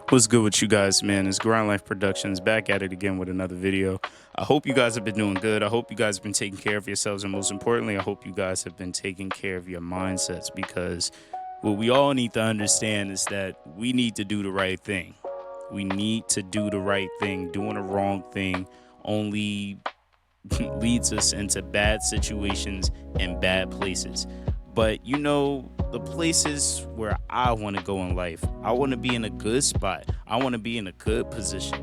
What's good with you guys, man? It's Grind Life Productions back at it again with another video. I hope you guys have been doing good. I hope you guys have been taking care of yourselves. And most importantly, I hope you guys have been taking care of your mindsets, because what we all need to understand is that we need to do the right thing. We need to do the right thing. Doing the wrong thing only leads us into bad situations and bad places. But the places where I want to go in life, I want to be in a good spot. I want to be in a good position.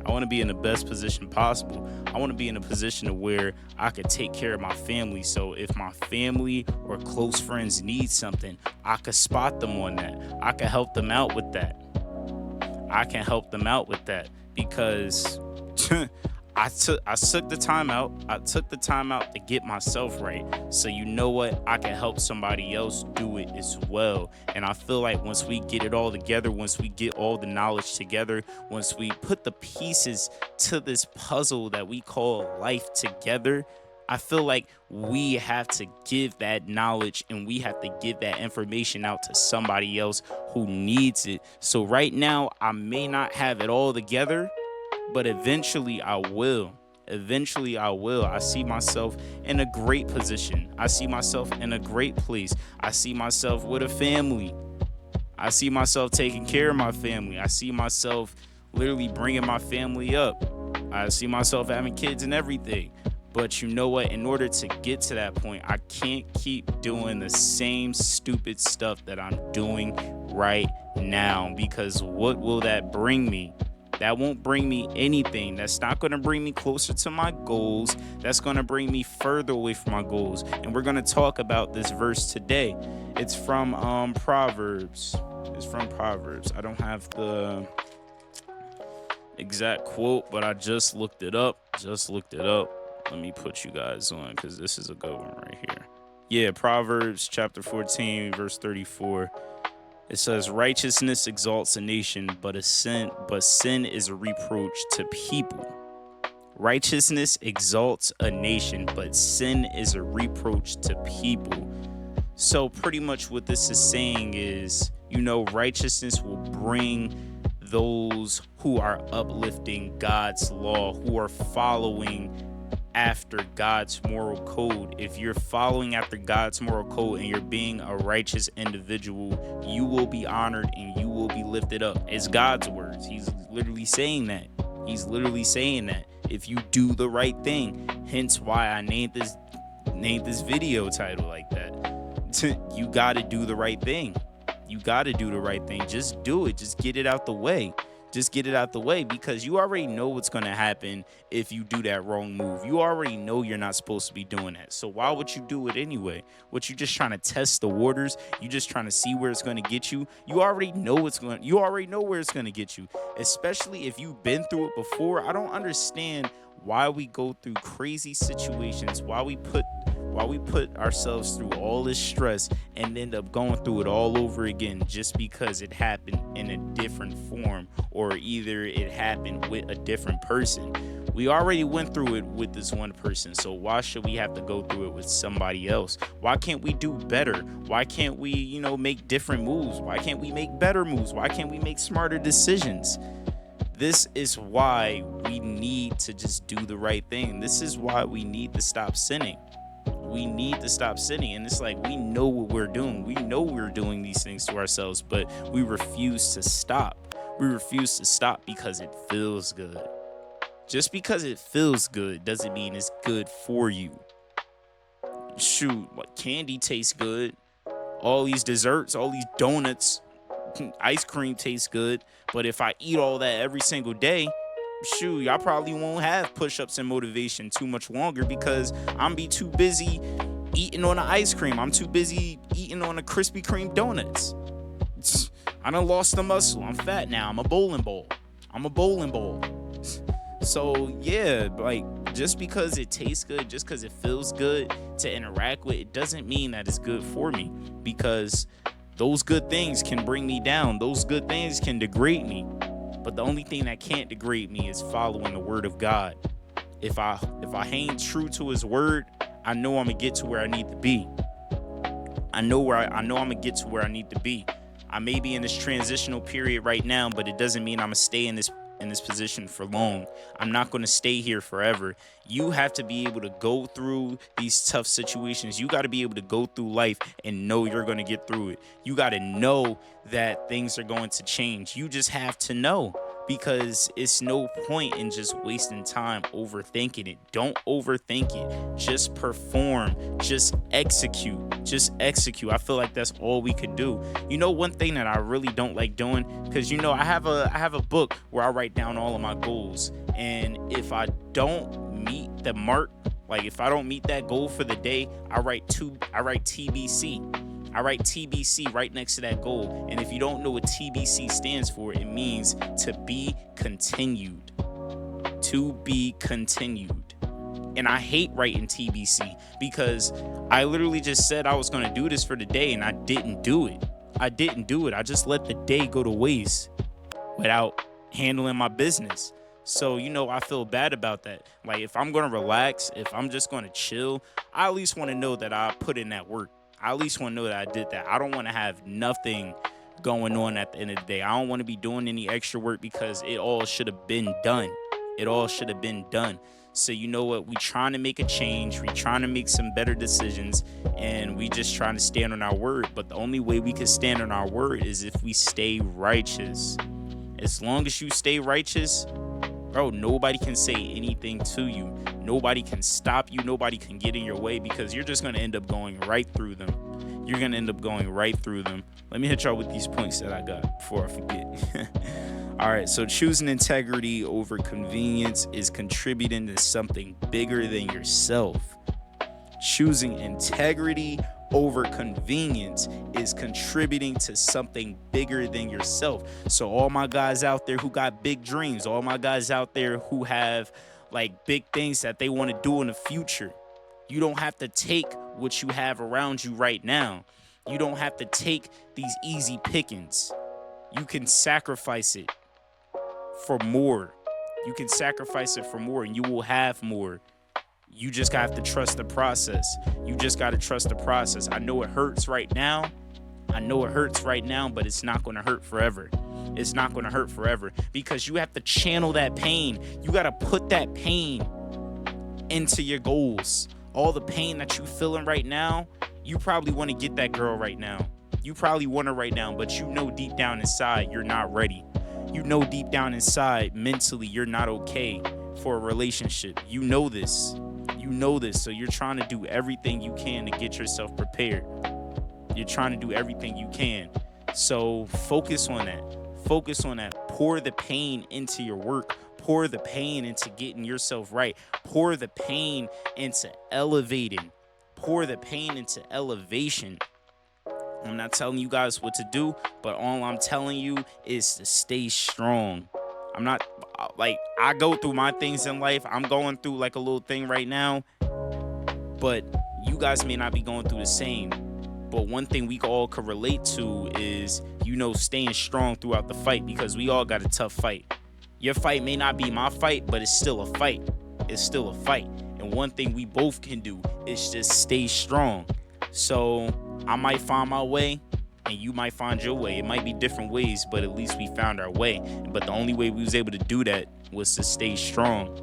I want to be in the best position possible. I want to be in a position of where I could take care of my family. So if my family or close friends need something, I could spot them on that. I could help them out with that. Because I took the time out. I took the time out to get myself right. So you know what? I can help somebody else do it as well. And I feel like once we get it all together, once we get all the knowledge together, once we put the pieces to this puzzle that we call life together, I feel like we have to give that knowledge and we have to give that information out to somebody else who needs it. So right now, I may not have it all together, but eventually I will. I see myself in a great position. I see myself in a great place. I see myself with a family. I see myself taking care of my family. I see myself literally bringing my family up. I see myself having kids and everything. But you know what? In order to get to that point, I can't keep doing the same stupid stuff that I'm doing right now, because what will that bring me? That won't bring me anything. That's not going to bring me closer to my goals. That's going to bring me further away from my goals. And we're going to talk about this verse today. It's from Proverbs. I don't have the exact quote, but I just looked it up. Let me put you guys on, because this is a good one right here. Yeah, Proverbs chapter 14, verse 34. It says, righteousness exalts a nation, but sin is a reproach to people. Righteousness exalts a nation, but sin is a reproach to people. So pretty much what this is saying is, righteousness will bring those who are uplifting God's law, who are following after God's moral code. If you're following after God's moral code and you're being a righteous individual, you will be honored and you will be lifted up. It's God's words. He's literally saying that. If you do the right thing. Hence why I named this video title like that. You got to do the right thing. Just do it. Just get it out the way. Because you already know what's going to happen if you do that wrong move. You already know you're not supposed to be doing that. So why would you do it anyway? What, you just trying to test the waters? You just trying to see where it's going to get you? You already know where it's going to get you, especially if you've been through it before. I don't understand why we go through crazy situations, why we put ourselves through all this stress and end up going through it all over again just because it happened in a different form, or either it happened with a different person. We already went through it with this one person, so why should we have to go through it with somebody else? Why can't we do better? Why can't we, make different moves? Why can't we make better moves? Why can't we make smarter decisions? This is why we need to just do the right thing. This is why we need to stop sinning. And it's like, we know what we're doing. We know we're doing these things to ourselves, but we refuse to stop. Because it feels good. Just because it feels good doesn't mean it's good for you. Shoot, what, candy tastes good. All these desserts, all these donuts, ice cream tastes good. But if I eat all that every single day, shoot, I probably won't have push-ups and motivation too much longer, because I'm be too busy eating on the ice cream. I'm too busy eating on the Krispy Kreme donuts. I done lost the muscle. I'm fat now. I'm a bowling ball. So yeah, like, just because it tastes good, just because it feels good to interact with, it doesn't mean that it's good for me, because those good things can bring me down. Those good things can degrade me. But the only thing that can't degrade me is following the word of God. If I hang true to his word, I know I'm gonna get to where I need to be. I may be in this transitional period right now, but it doesn't mean I'm gonna stay in this position for long. I'm not going to stay here forever. You have to be able to go through these tough situations. You got to be able to go through life and know you're going to get through it. You got to know that things are going to change. You just have to know, because it's no point in just wasting time overthinking it. Don't overthink it. Just perform. Just execute. Just execute. I feel like that's all we could do. You know, one thing that I really don't like doing, because you know, I have a book where I write down all of my goals, and if I don't meet the mark, like if I don't meet that goal for the day, I write TBC. I write TBC right next to that goal. And if you don't know what TBC stands for, it means to be continued. To be continued. And I hate writing TBC, because I literally just said I was going to do this for the day and I didn't do it. I just let the day go to waste without handling my business. So, you know, I feel bad about that. Like, if I'm going to relax, if I'm just going to chill, I at least want to know that I put in that work. I at least want to know that I did that. I don't want to have nothing going on at the end of the day. I don't want to be doing any extra work, because it all should have been done. It all should have been done. So you know what? We trying to make a change. We trying to make some better decisions, and we just trying to stand on our word. But the only way we can stand on our word is if we stay righteous. As long as you stay righteous, bro, nobody can say anything to you. Nobody can stop you. Nobody can get in your way, because you're just going to end up going right through them. You're going to end up going right through them. Let me hit y'all with these points that I got before I forget. All right, so choosing integrity over convenience is contributing to something bigger than yourself. Choosing integrity over convenience is contributing to something bigger than yourself. So all my guys out there who got big dreams, all my guys out there who have like big things that they want to do in the future, you don't have to take what you have around you right now. You don't have to take these easy pickings. You can sacrifice it for more. You can sacrifice it for more, and you will have more. You just have to trust the process. You just got to trust the process. I know it hurts right now. But it's not going to hurt forever. It's not going to hurt forever, because you have to channel that pain. You got to put that pain into your goals. All the pain that you feeling right now, you probably want to get that girl right now. You probably want her right now, but you know deep down inside you're not ready. You know deep down inside mentally you're not okay for a relationship. You know this, so you're trying to do everything you can to get yourself prepared. You're trying to do everything you can. So focus on that. Pour the pain into your work. Pour the pain into getting yourself right. Pour the pain into elevating. Pour the pain into elevation. I'm not telling you guys what to do, but all I'm telling you is to stay strong. I'm not like, I go through my things in life. I'm going through like a little thing right now, but you guys may not be going through the same. But one thing we all could relate to is, you know, staying strong throughout the fight, because we all got a tough fight. Your fight may not be my fight, but it's still a fight. It's still a fight. And one thing we both can do is just stay strong. So I might find my way and you might find your way. It might be different ways, but at least we found our way. But the only way we was able to do that was to stay strong.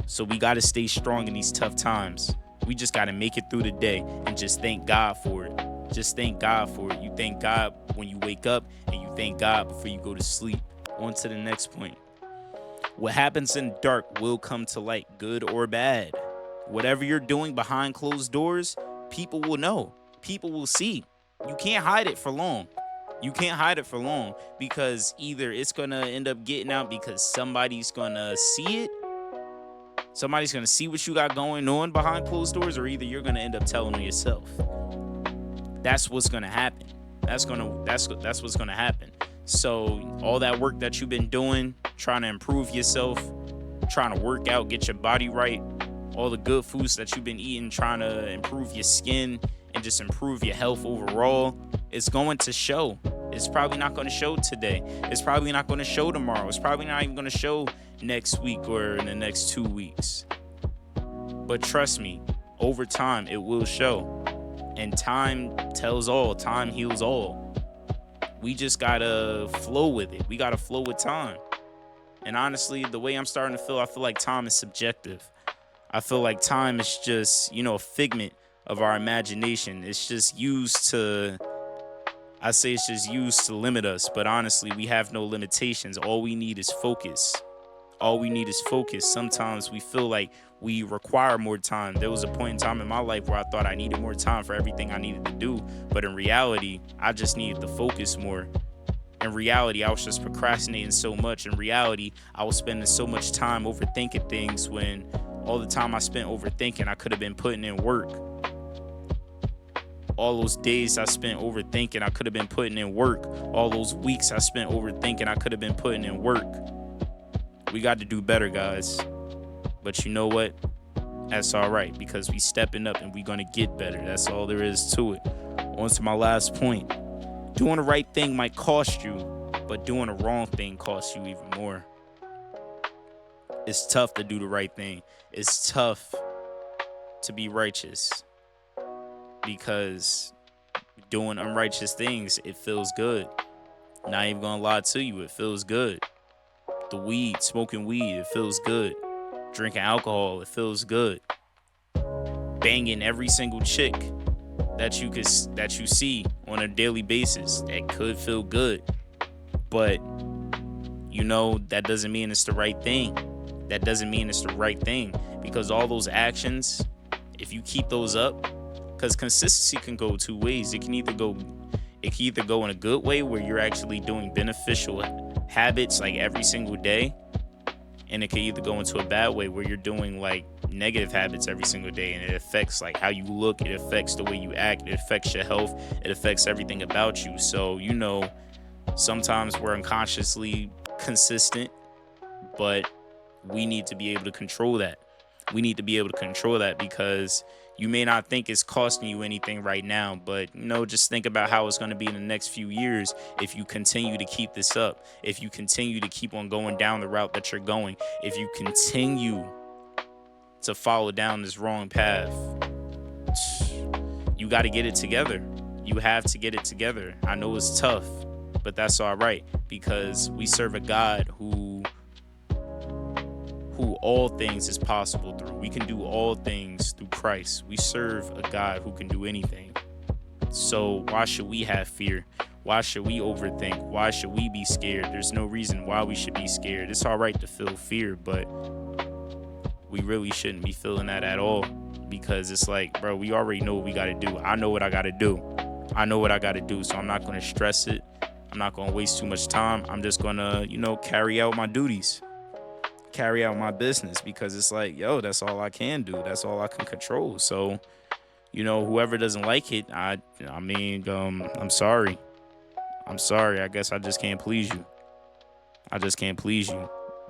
So we got to stay strong in these tough times. We just got to make it through the day and just thank God for it. Just thank God for it. You thank God when you wake up, and you thank God before you go to sleep. On to the next point. What happens in dark will come to light, good or bad. Whatever you're doing behind closed doors, people will know. People will see. You can't hide it for long. Because either it's going to end up getting out because somebody's going to see it. Somebody's going to see what you got going on behind closed doors, or either you're going to end up telling on yourself. That's what's going to happen. That's what's going to happen. So all that work that you've been doing, trying to improve yourself, trying to work out, get your body right, all the good foods that you've been eating, trying to improve your skin and just improve your health overall, it's going to show. It's probably not going to show today. It's probably not going to show tomorrow. It's probably not even going to show next week or in the next 2 weeks. But trust me, over time, it will show. And time tells all. Time heals all. We just gotta flow with it. We gotta flow with time. And honestly, the way I'm starting to feel, I feel like time is subjective. I feel like time is just, a figment of our imagination. It's just used to, I say it's just used to limit us. But honestly, we have no limitations. All we need is focus. All we need is focus. Sometimes we feel like we require more time. There was a point in time in my life where I thought I needed more time for everything I needed to do. But in reality, I just needed to focus more. In reality, I was just procrastinating so much. In reality, I was spending so much time overthinking things when all the time I spent overthinking, I could have been putting in work. All those days I spent overthinking, I could have been putting in work. All those weeks I spent overthinking, I could have been putting in work. We got to do better, guys. But you know what? That's all right, because we stepping up and we going to get better. That's all there is to it. On to my last point. Doing the right thing might cost you, but doing the wrong thing costs you even more. It's tough to do the right thing. It's tough to be righteous, because doing unrighteous things, it feels good. Not even gonna lie to you, it feels good. Smoking weed, it feels good. Drinking alcohol, it feels good. Banging every single chick that you see on a daily basis, that could feel good. But that doesn't mean it's the right thing. That doesn't mean it's the right thing, because all those actions, if you keep those up, because consistency can go two ways. It can either go in a good way where you're actually doing beneficial habits like every single day, and it can either go into a bad way where you're doing like negative habits every single day, and it affects like how you look, it affects the way you act, it affects your health, it affects everything about you. So sometimes we're unconsciously consistent, but we need to be able to control that. We need to be able to control that, because you may not think it's costing you anything right now, but just think about how it's going to be in the next few years if you continue to keep this up, if you continue to keep on going down the route that you're going, if you continue to follow down this wrong path. You got to get it together. You have to get it together. I know it's tough, but that's all right, because we serve a God who all things is possible through. We can do all things through Christ. We serve a God who can do anything. So why should we have fear? Why should we overthink? Why should we be scared? There's no reason why we should be scared. It's all right to feel fear, but we really shouldn't be feeling that at all, because it's like, bro, we already know what we got to do. I know what I got to do. So I'm not going to stress it. I'm not going to waste too much time. I'm just going to, carry out my duties. Carry out my business, because it's like, that's all I can do. That's all I can control. So, whoever doesn't like it, I'm sorry. I guess I just can't please you.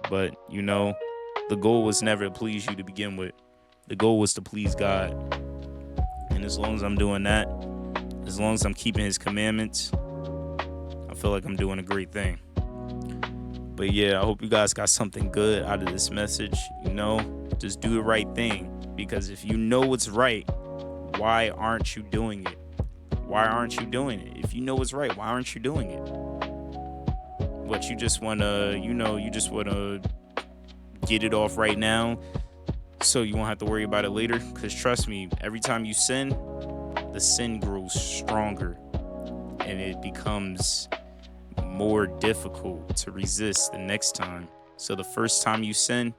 But, the goal was never to please you to begin with. The goal was to please God. And as long as I'm doing that, as long as I'm keeping his commandments, I feel like I'm doing a great thing. But yeah, I hope you guys got something good out of this message. Just do the right thing. Because if you know what's right, why aren't you doing it? If you know what's right, why aren't you doing it? What, you just want to, get it off right now so you won't have to worry about it later? Because trust me, every time you sin, the sin grows stronger, and it becomes more difficult to resist the next time. So the first time you sin,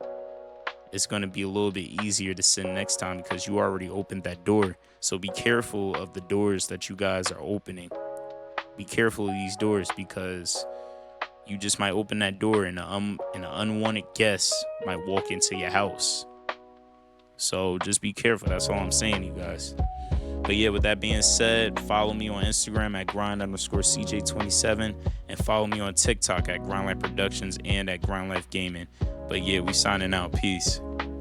it's going to be a little bit easier to sin next time, because you already opened that door. So be careful of the doors that you guys are opening. Be careful of these doors, because you just might open that door and an unwanted guest might walk into your house. So just be careful. That's all I'm saying, you guys. But yeah, with that being said, follow me on Instagram at grind_CJ27, and follow me on TikTok at GrindLife Productions and at GrindLife Gaming. But yeah, we signing out. Peace.